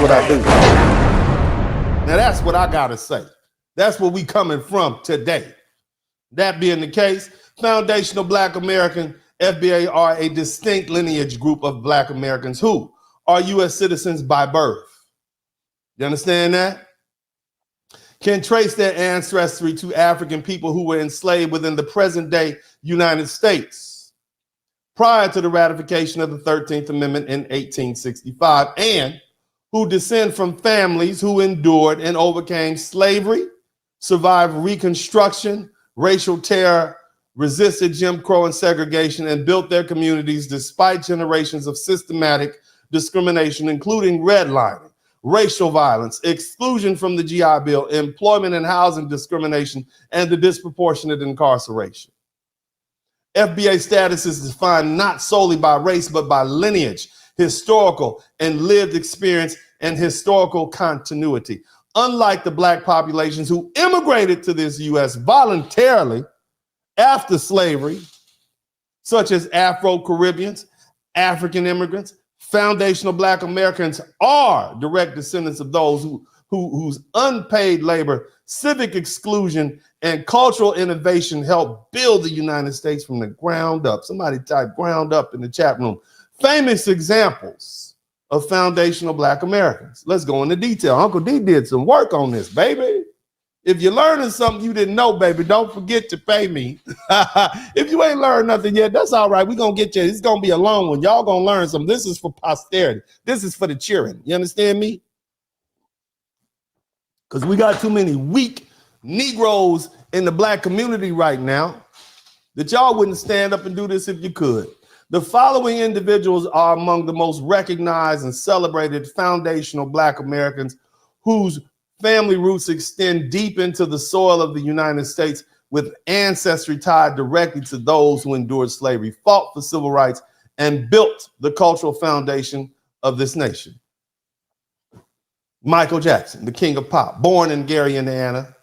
do what I do. Now that's what I gotta say. That's where we coming from today. That being the case, foundational Black American FBA are a distinct lineage group of Black Americans who are U.S. citizens by birth. You understand that? Can trace their ancestry to African people who were enslaved within the present day United States prior to the ratification of the 13th Amendment in 1865, and who descend from families who endured and overcame slavery, survived Reconstruction, racial terror, resisted Jim Crow and segregation, and built their communities despite generations of systematic discrimination, including redlining, racial violence, exclusion from the GI Bill, employment and housing discrimination, and the disproportionate incarceration. FBA status is defined not solely by race, but by lineage, historical and lived experience, and historical continuity. Unlike the Black populations who immigrated to this U.S. voluntarily after slavery, such as Afro-Caribbeans, African immigrants, foundational Black Americans are direct descendants of those whose unpaid labor, civic exclusion, and cultural innovation helped build the United States from the ground up. Somebody type ground up in the chat room. Famous examples of foundational Black Americans. Let's go into detail. Uncle D did some work on this, baby. If you're learning something you didn't know, baby, don't forget to pay me. If you ain't learned nothing yet, that's all right. We're going to get you. It's going to be a long one. Y'all going to learn something. This is for posterity. This is for the cheering. You understand me? Because we got too many weak Negroes in the Black community right now that y'all wouldn't stand up and do this if you could. The following individuals are among the most recognized and celebrated foundational Black Americans whose family roots extend deep into the soil of the United States, with ancestry tied directly to those who endured slavery, fought for civil rights, and built the cultural foundation of this nation. Michael Jackson, the king of pop, born in Gary, Indiana,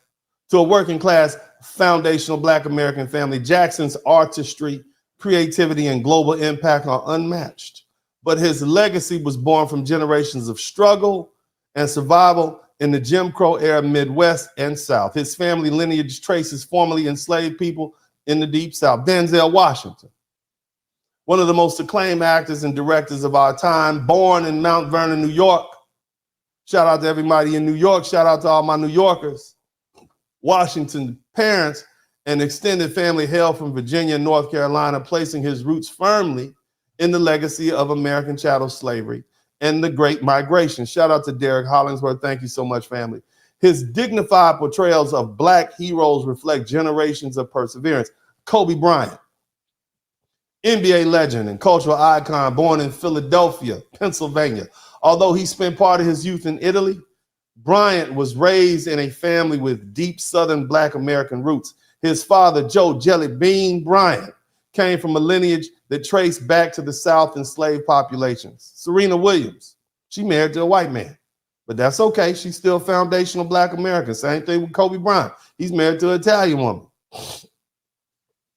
to a working class foundational Black American family, Jackson's artistry, creativity, and global impact are unmatched. But his legacy was born from generations of struggle and survival in the Jim Crow era Midwest and South. His family lineage traces formerly enslaved people in the Deep South. Denzel Washington, one of the most acclaimed actors and directors of our time, born in Mount Vernon, New York. Shout out to everybody in New York. Shout out to all my New Yorkers. Washington's parents and extended family hail from Virginia and North Carolina, placing his roots firmly in the legacy of American chattel slavery and the Great Migration. Shout out to Derek Hollingsworth. Thank you so much, family. His dignified portrayals of Black heroes reflect generations of perseverance. Kobe Bryant, NBA legend and cultural icon, born in Philadelphia, Pennsylvania. Although he spent part of his youth in Italy, Bryant was raised in a family with deep Southern Black American roots. His father, Joe Jelly Bean Bryant, came from a lineage that traced back to the South enslaved populations. Serena Williams, she married to a white man, but that's okay. She's still foundational Black American. Same thing with Kobe Bryant. He's married to an Italian woman.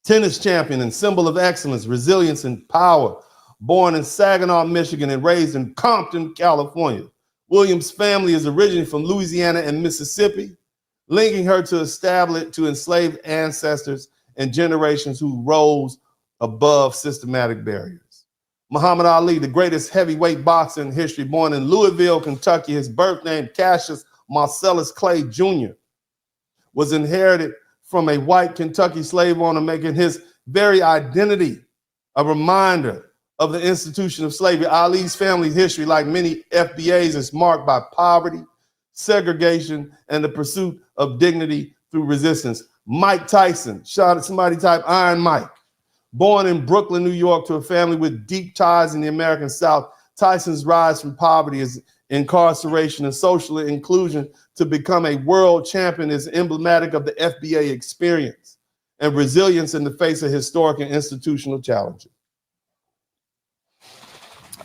Tennis champion and symbol of excellence, resilience, and power, born in Saginaw, Michigan, and raised in Compton, California. Williams' family is originally from Louisiana and Mississippi, linking her to enslaved ancestors and generations who rose above systematic barriers. Muhammad Ali, the greatest heavyweight boxer in history, born in Louisville, Kentucky, his birth name, Cassius Marcellus Clay Jr., was inherited from a white Kentucky slave owner, making his very identity a reminder of the institution of slavery. Ali's family history, like many FBAs, is marked by poverty, segregation, and the pursuit of dignity through resistance. Mike Tyson, shout out, somebody type Iron Mike. Born in Brooklyn, New York, to a family with deep ties in the American South, Tyson's rise from poverty, is incarceration, and social inclusion to become a world champion is emblematic of the FBA experience and resilience in the face of historic and institutional challenges.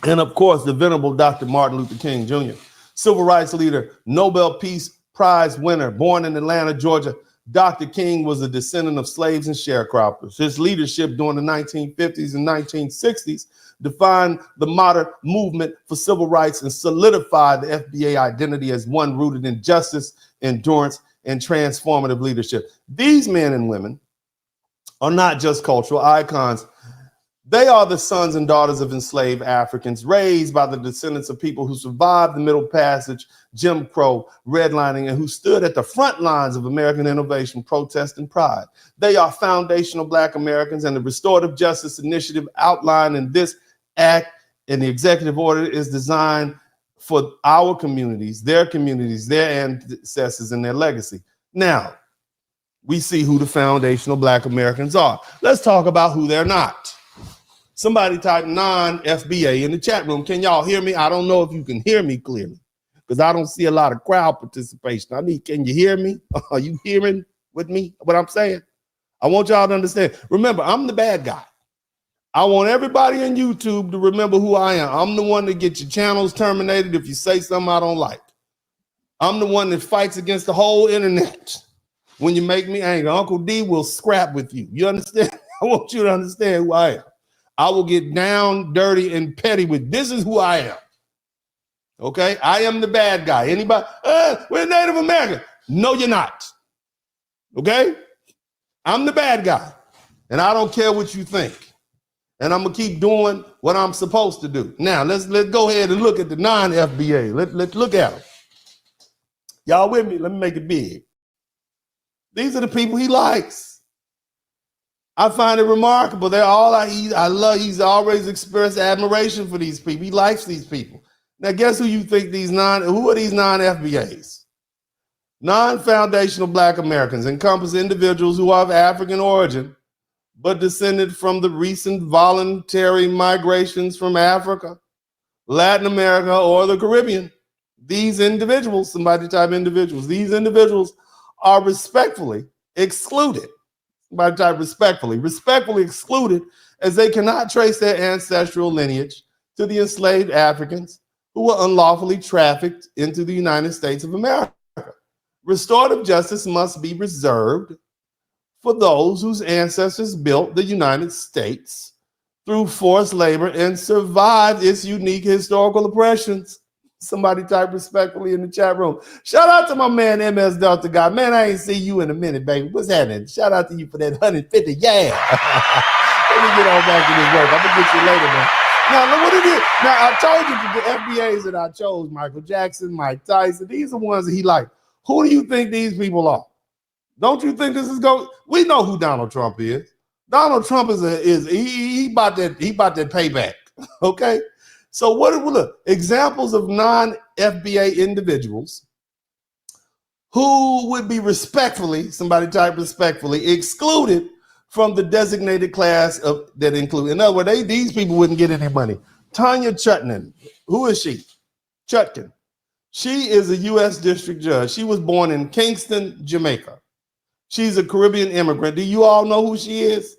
And of course, the venerable Dr. Martin Luther King Jr., civil rights leader, Nobel Peace Prize winner, born in Atlanta, Georgia, Dr. King was a descendant of slaves and sharecroppers. His leadership during the 1950s and 1960s defined the modern movement for civil rights and solidified the FBA identity as one rooted in justice, endurance, and transformative leadership. These men and women are not just cultural icons. They are the sons and daughters of enslaved Africans raised by the descendants of people who survived the Middle Passage, Jim Crow, redlining, and who stood at the front lines of American innovation, protest, and pride. They are foundational Black Americans, and the Restorative Justice Initiative outlined in this act and the executive order is designed for our communities, their ancestors, and their legacy. Now, we see who the foundational Black Americans are. Let's talk about who they're not. Somebody type non-FBA in the chat room. Can y'all hear me? I don't know if you can hear me clearly because I don't see a lot of crowd participation. Can you hear me? Are you hearing with me what I'm saying? I want y'all to understand. Remember, I'm the bad guy. I want everybody on YouTube to remember who I am. I'm the one that gets your channels terminated if you say something I don't like. I'm the one that fights against the whole internet. When you make me angry, Uncle D will scrap with you. You understand? I want you to understand who I am. I will get down, dirty, and petty with this is who I am. Okay? I am the bad guy. Anybody? We're Native American. No, you're not. Okay? I'm the bad guy. And I don't care what you think. And I'm gonna keep doing what I'm supposed to do. Now, let's go ahead and look at the non-FBA. Let's look at them. Y'all with me? Let me make it big. These are the people he likes. I find it remarkable. They're all I love. He's always expressed admiration for these people. He likes these people. Now, guess who you think who are these non-FBAs? Non-foundational Black Americans encompass individuals who are of African origin, but descended from the recent voluntary migrations from Africa, Latin America, or the Caribbean. These individuals, somebody type individuals, these individuals are respectfully excluded. Somebody type respectfully excluded, as they cannot trace their ancestral lineage to the enslaved Africans who were unlawfully trafficked into the United States of America. Restorative justice must be reserved for those whose ancestors built the United States through forced labor and survived its unique historical oppressions. Somebody type respectfully in the chat room. Shout out to my man, MS Delta Guy. Man, I ain't see you in a minute, baby. What's happening? Shout out to you for that 150. Yeah. Let me get on back to this work. I'm going to get you later, man. Now, look what it is. Now, I told you the FBAs that I chose, Michael Jackson, Mike Tyson, these are ones that he liked. Who do you think these people are? Don't you think this is going? We know who Donald Trump is. Donald Trump he about that payback. Okay. So look, examples of non-FBA individuals who would be respectfully, somebody type respectfully, excluded from the designated class that include. In other words, these people wouldn't get any money. Tanya Chutkan, who is she? Chutkan. She is a U.S. district judge. She was born in Kingston, Jamaica. She's a Caribbean immigrant. Do you all know who she is?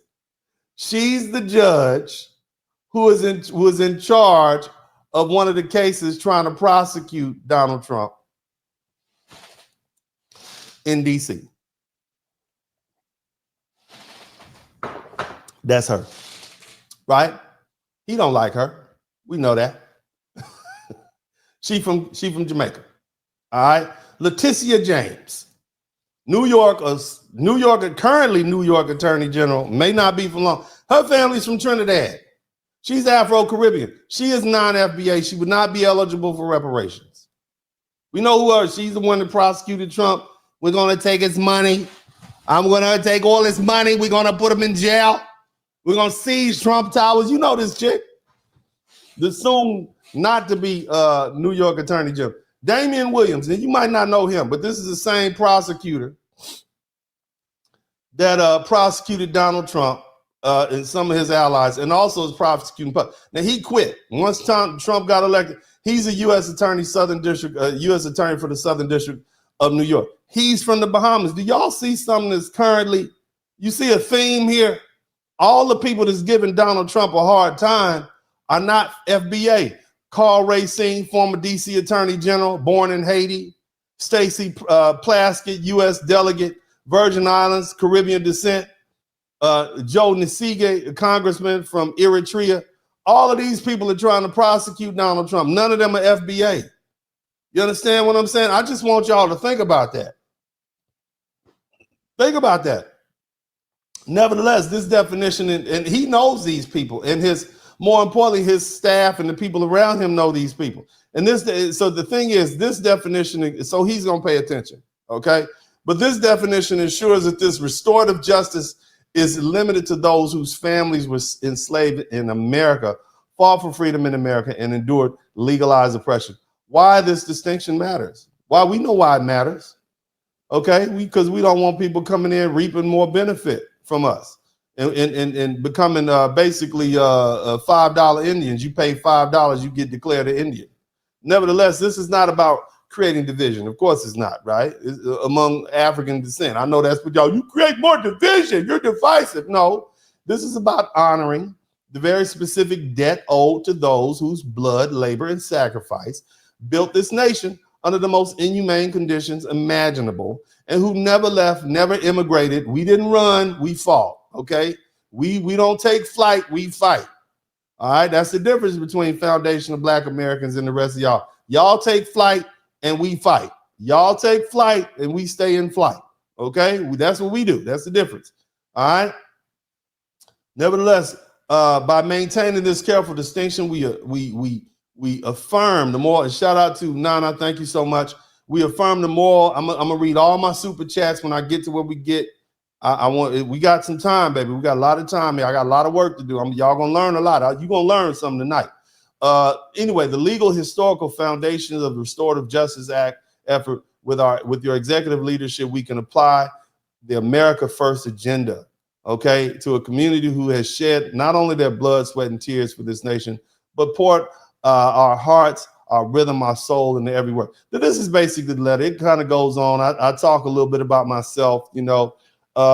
She's the judge who was in charge of one of the cases trying to prosecute Donald Trump in D.C. That's her, right? He don't like her. We know that. She from Jamaica. All right. Leticia James, currently New York Attorney General, may not be for long. Her family's from Trinidad. She's Afro-Caribbean. She is non-FBA. She would not be eligible for reparations. We know who her. She's the one that prosecuted Trump. We're going to take his money. I'm going to take all his money. We're going to put him in jail. We're going to seize Trump Towers. You know this chick. The soon not to be New York Attorney General. Damian Williams, and you might not know him, but this is the same prosecutor that prosecuted Donald Trump and some of his allies, and also is prosecuting. Now he quit once Trump got elected. He's a U.S. attorney, Southern District, U.S. attorney for the Southern District of New York. He's from the Bahamas. Do y'all see something that's currently? You see a theme here? All the people that's giving Donald Trump a hard time are not FBA. Carl Racine, former D.C. Attorney General, born in Haiti. Stacey Plaskett, U.S. delegate, Virgin Islands, Caribbean descent, Joe Nisige, a congressman from Eritrea. All of these people are trying to prosecute Donald Trump. None of them are FBA. You understand what I'm saying? I just want y'all to think about that. Think about that. Nevertheless, this definition, and he knows these people, and more importantly, his staff and the people around him know these people. And so the thing is, this definition, so he's going to pay attention, okay? But this definition ensures that this restorative justice is limited to those whose families were enslaved in America, fought for freedom in America, and endured legalized oppression. Why this distinction matters? Why? We know why it matters, okay? Because we don't want people coming in reaping more benefit from us and becoming basically $5 Indians. You pay $5, you get declared an Indian. Nevertheless, this is not about creating division. Of course it's not, right? It's among African descent. I know that's what y'all, you create more division, you're divisive. No, this is about honoring the very specific debt owed to those whose blood, labor, and sacrifice built this nation under the most inhumane conditions imaginable, and who never left, never immigrated. We didn't run, we fought, okay? We don't take flight, we fight. All right, that's the difference between foundational Black Americans and the rest of y'all. Y'all take flight and we fight. Y'all take flight and we stay in flight, okay? That's what we do. That's the difference, all right? Nevertheless, by maintaining this careful distinction, we affirm the moral. Shout out to Nana, thank you so much. We affirm the moral. I'm gonna read all my super chats when I get to where we get. We got some time, baby. We got a lot of time here. I got a lot of work to do. Y'all gonna learn a lot. You're gonna learn something tonight. Anyway, the legal historical foundations of the Restorative Justice Act effort with your executive leadership, we can apply the America First agenda, okay, to a community who has shed not only their blood, sweat, and tears for this nation, but poured our hearts, our rhythm, our soul into every word. But this is basically the letter. It kind of goes on. I talk a little bit about myself, you know,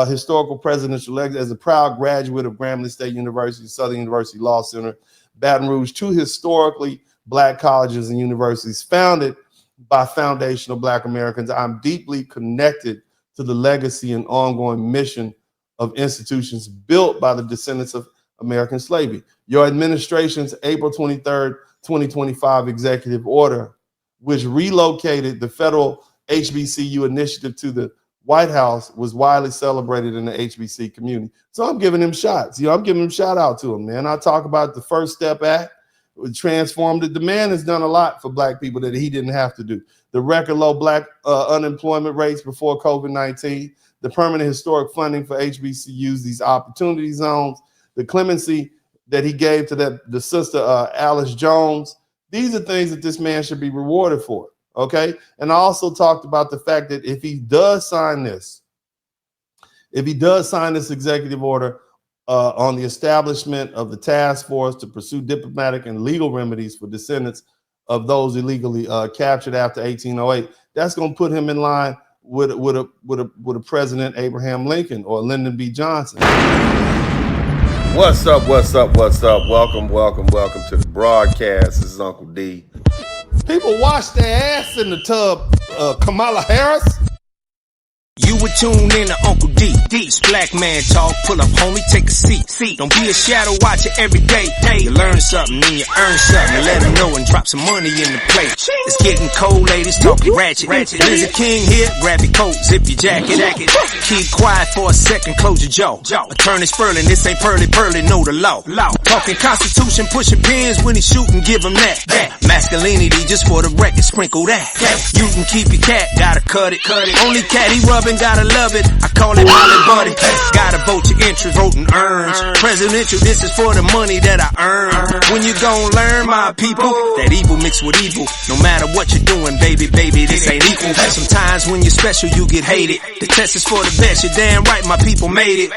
historical presidential elect as a proud graduate of Grambling State University, Southern University Law Center, Baton Rouge, two historically Black colleges and universities founded by foundational Black Americans. I'm deeply connected to the legacy and ongoing mission of institutions built by the descendants of American slavery. Your administration's April 23rd, 2025 executive order, which relocated the federal HBCU initiative to the White House, was widely celebrated in the HBC community. So I'm giving him shots. You know, I'm giving him shout out to him, man. I talk about the First Step Act, transformed it. The man has done a lot for Black people that he didn't have to do. The record low Black unemployment rates before COVID-19, the permanent historic funding for HBCUs, these opportunity zones, the clemency that he gave to the sister Alice Jones. These are things that this man should be rewarded for. Okay. And I also talked about the fact that if he does sign this executive order on the establishment of the task force to pursue diplomatic and legal remedies for descendants of those illegally captured after 1808, that's going to put him in line with a President Abraham Lincoln or Lyndon B. Johnson. What's up? Welcome to the broadcast. This is Uncle D. People wash their ass in the tub, Kamala Harris. You would tune in to Uncle D. This Black man talk, pull up homie, take a seat. Don't be a shadow watcher every day. You learn something and you earn something. And let them know and drop some money in the plate. It's getting cold, ladies, talking ratchet. There's a king here, grab your coat, zip your jacket. Keep quiet for a second, close your jaw. Attorney Spurling, this ain't pearly, know the law. Talking Constitution, pushing pins when he shootin', give him that. Masculinity, just for the record, sprinkle that. You can keep your cat, gotta cut it. Only cat he rubbin', gotta love it. I call it Molly Buddy. Gotta vote your interest, voting earns. Presidential, this is for the money that I earn. When you gon' learn, my people, that evil mixed with evil. No matter what you're doing, baby, this ain't equal. Sometimes when you're special, you get hated. The test is for the best, you're damn right, my people made it.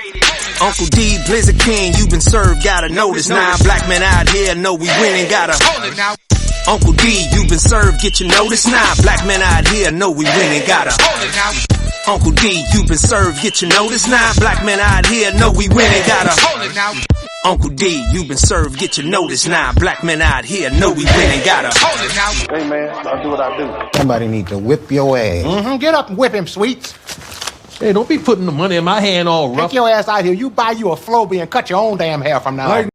Uncle D, Blizzard King, you've been served, gotta notice. Now Black men out here know we winning, gotta hold it now. Uncle D, you've been served, get your notice. Now Black men out here know we winning, gotta hold it now. Uncle D, you've been served, get your notice. Now Black men out here know we winning, gotta hold it now. Uncle D, you've been served, get your notice. Now Black men out here know we winning, gotta hold it now. Hey man, I'll do what I do. Somebody need to whip your ass. Get up and whip him, Sweets. Hey, don't be putting the money in my hand all rough. Take your ass out here. You buy you a Flowbee and cut your own damn hair from now on.